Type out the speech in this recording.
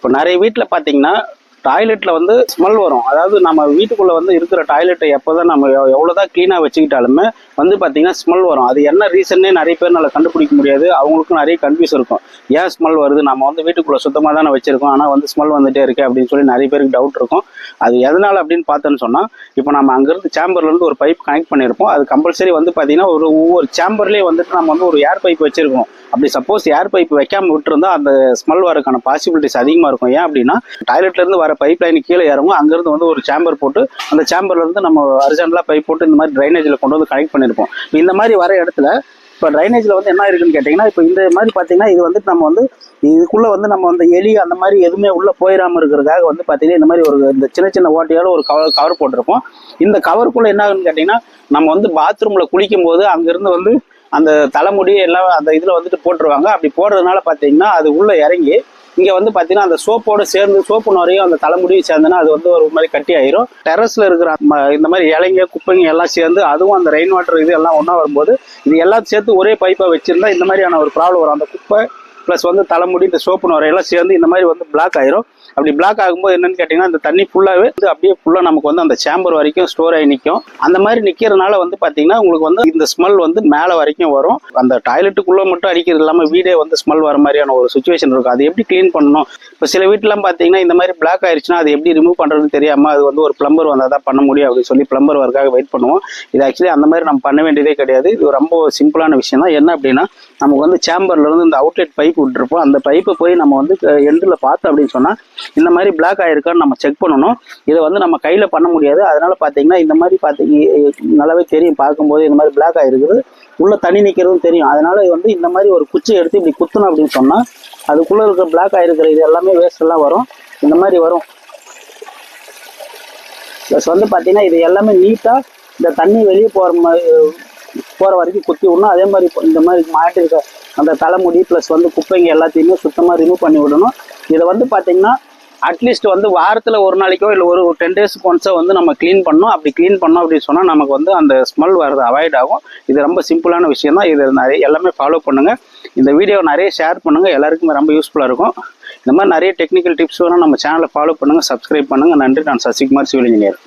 இப்போ நிறைய வீட்டில் பார்த்தீங்கன்னா டாய்லெட்டில் வந்து ஸ்மெல் வரும். அதாவது நம்ம வீட்டுக்குள்ளே வந்து இருக்கிற டாய்லெட்டை எப்போ தான் நம்ம எவ்வளோதான் க்ளீனாக வச்சுக்கிட்டாலுமே வந்து பார்த்தீங்கன்னா ஸ்மெல் வரும். அது என்ன ரீசன்னே நிறைய பேர் நல்லா கண்டுபிடிக்க முடியாது. அவங்களுக்கும் நிறைய கன்ஃபியூஸ் இருக்கும். ஏன் ஸ்மெல் வருது, நம்ம வந்து வீட்டுக்குள்ளே சுத்தமாக தானே வச்சுருக்கோம், ஆனால் வந்து ஸ்மெல் வந்துகிட்டே இருக்கு அப்படின்னு சொல்லி நிறைய பேருக்கு டவுட் இருக்கும். அது எதனால் அப்படின்னு பார்த்தோன்னு சொன்னால், இப்போ நம்ம அங்கேருந்து சேம்பர்லேருந்து ஒரு பைப் கனெக்ட் பண்ணியிருப்போம். அது கம்பல்சரி வந்து பார்த்தீங்கன்னா ஒவ்வொரு சேம்பர்லேயே வந்துட்டு நம்ம வந்து ஒரு ஏர் பைப் வச்சுருக்கோம். அப்படி சப்போஸ் ஏர் பைப் வைக்காமல் விட்டுருந்தா அந்த ஸ்மெல் வரக்கான பாசிபிலிட்டிஸ் அதிகமாக இருக்கும். ஏன் அப்படின்னா டாய்லெட்லேருந்து வர பைப் லைன் கீழே இறங்கும். அங்கேருந்து வந்து ஒரு சேம்பர் போட்டு அந்த சேம்பர்லேருந்து நம்ம அர்ஜென்ட்லாம் பைப் போட்டு இந்த மாதிரி ட்ரைனேஜில் கொண்டு வந்து கனெக்ட் பண்ணியிருப்போம். இந்த மாதிரி வர இடத்துல இப்போ ட்ரைனேஜில் வந்து என்ன இருக்குன்னு கேட்டிங்கன்னா, இப்போ இந்த மாதிரி பார்த்தீங்கன்னா இது வந்து நம்ம வந்து இதுக்குள்ளே வந்து நம்ம வந்து எலி அந்த மாதிரி எதுவுமே உள்ளே போயிடாமல் இருக்கிறதுக்காக வந்து பார்த்தீங்கன்னா இந்த மாதிரி ஒரு இந்த சின்ன சின்ன ஓட்டையால் ஒரு கவர் போட்டிருப்போம். இந்த கவருக்குள்ளே என்ன ஆகுன்னு கேட்டிங்கன்னா, நம்ம வந்து பாத்ரூமில் குளிக்கும் போது அங்கேருந்து வந்து அந்த தலைமுடி எல்லாம் அந்த இதில் வந்துட்டு போட்டுருவாங்க. அப்படி போடுறதுனால பார்த்தீங்கன்னா அது உள்ளே இறங்கி இங்கே வந்து பார்த்தீங்கன்னா அந்த சோப்போடு சேர்ந்து சோப்பு நுரையும் அந்த தலைமுடியும் சேர்ந்துன்னா அது வந்து ஒரு மாதிரி கட்டி ஆயிரும். டெரஸில் இருக்கிற இந்த மாதிரி இலைங்க குப்பைங்க எல்லாம் சேர்ந்து அதுவும் அந்த ரெயின் வாட்டர் இது எல்லாம் ஒன்றா வரும்போது இது எல்லாத்தையும் சேர்த்து ஒரே பைப்பாக வச்சுருந்தா இந்த மாதிரியான ஒரு ப்ராப்ளம் வரும். அந்த குப்பை ப்ளஸ் வந்து தலைமுடி இந்த சோப்பு நுரையெல்லாம் சேர்ந்து இந்த மாதிரி வந்து பிளாக் ஆயிரும். அப்படி பிளாக் ஆகும்போது என்னன்னு கேட்டிங்கன்னா இந்த தண்ணி ஃபுல்லாகவே வந்து அப்படியே ஃபுல்லாக நமக்கு வந்து அந்த சேம்பர் வரைக்கும் ஸ்டோர் ஆகி நிற்கும். அந்த மாதிரி நிற்கிறதுனால வந்து பார்த்தீங்கன்னா உங்களுக்கு வந்து இந்த ஸ்மெல் வந்து மேலே வரைக்கும் வரும். அந்த டாய்லெட்டுக்குள்ளே மட்டும் அடிக்கிறது இல்லாமல் வீடே வந்து ஸ்மெல் வர மாதிரியான ஒரு சுச்சுவேஷன் இருக்கும். அது எப்படி க்ளீன் பண்ணணும்? இப்போ சில வீட்டிலாம் பார்த்தீங்கன்னா இந்த மாதிரி பிளாக் ஆயிடுச்சுன்னா அது எப்படி ரிமூவ் பண்ணுறதுன்னு தெரியாமல் அது வந்து ஒரு பிளம்பர் வந்தால் தான் பண்ண முடியும் அப்படின்னு சொல்லி பிளம்பர் வரக்காக வெயிட் பண்ணுவோம். இது ஆக்சுவலி அந்த மாதிரி நம்ம பண்ண வேண்டியதே கிடையாது. இது ரொம்ப சிம்பிளான விஷயம் தான். என்ன அப்படின்னா நமக்கு வந்து சேம்பர்லேருந்து இந்த அவுட்லெட் பைப் விட்டுருப்போம். அந்த பைப்பை போய் நம்ம வந்து எண்டில் பார்த்தோம் அப்படின்னு சொன்னால் இந்த மாதிரி பிளாக் ஆகிருக்கான்னு நம்ம செக் பண்ணணும். இதை வந்து நம்ம கையில் பண்ண முடியாது. அதனால பார்த்தீங்கன்னா இந்த மாதிரி நல்லாவே தெரியும். பார்க்கும்போது இந்த மாதிரி பிளாக் ஆகிருக்குது, உள்ளே தண்ணி நிற்கிறதும் தெரியும். அதனால வந்து இந்த மாதிரி ஒரு குச்சி எடுத்து இப்படி குத்தணும் அப்படின்னு சொன்னால் அதுக்குள்ளே இருக்கிற பிளாக் ஆகிருக்கிற இது எல்லாமே வேஸ்ட் எல்லாம் வரும். இந்த மாதிரி வரும். ப்ளஸ் வந்து பார்த்தீங்கன்னா இது எல்லாமே நீட்டாக இந்த தண்ணி வெளியே போகிற வரைக்கும் குத்தி விடணும். அதே மாதிரி இந்த மாதிரி மாட்டிருக்க அந்த தலைமுடி ப்ளஸ் வந்து குப்பைங்க எல்லாத்தையுமே சுத்தமாக ரிமூவ் பண்ணி விடணும். இதை வந்து பார்த்தீங்கன்னா அட்லீஸ்ட் வந்து வாரத்தில் ஒரு நாளைக்கோ இல்லை ஒரு 10 டேஸ்க்கு ஒன்ஸோ வந்து நம்ம க்ளீன் பண்ணோம். அப்படி க்ளீன் பண்ணோம் அப்படின்னு சொன்னால் நமக்கு வந்து அந்த ஸ்மெல் வர்றது அவாய்ட் ஆகும். இது ரொம்ப சிம்பிளான விஷயம் தான். இது நிறைய எல்லாமே ஃபாலோ பண்ணுங்கள். இந்த வீடியோ நிறைய ஷேர் பண்ணுங்கள். எல்லாருக்குமே ரொம்ப யூஸ்ஃபுல்லாக இருக்கும். இந்த மாதிரி நிறைய டெக்னிக்கல் டிப்ஸ் வேணும் நம்ம சேனலை ஃபாலோ பண்ணுங்கள், சப்ஸ்கிரைப் பண்ணுங்கள். நன்றி. நான் சசிகுமார், சிவில் இன்ஜினியர்.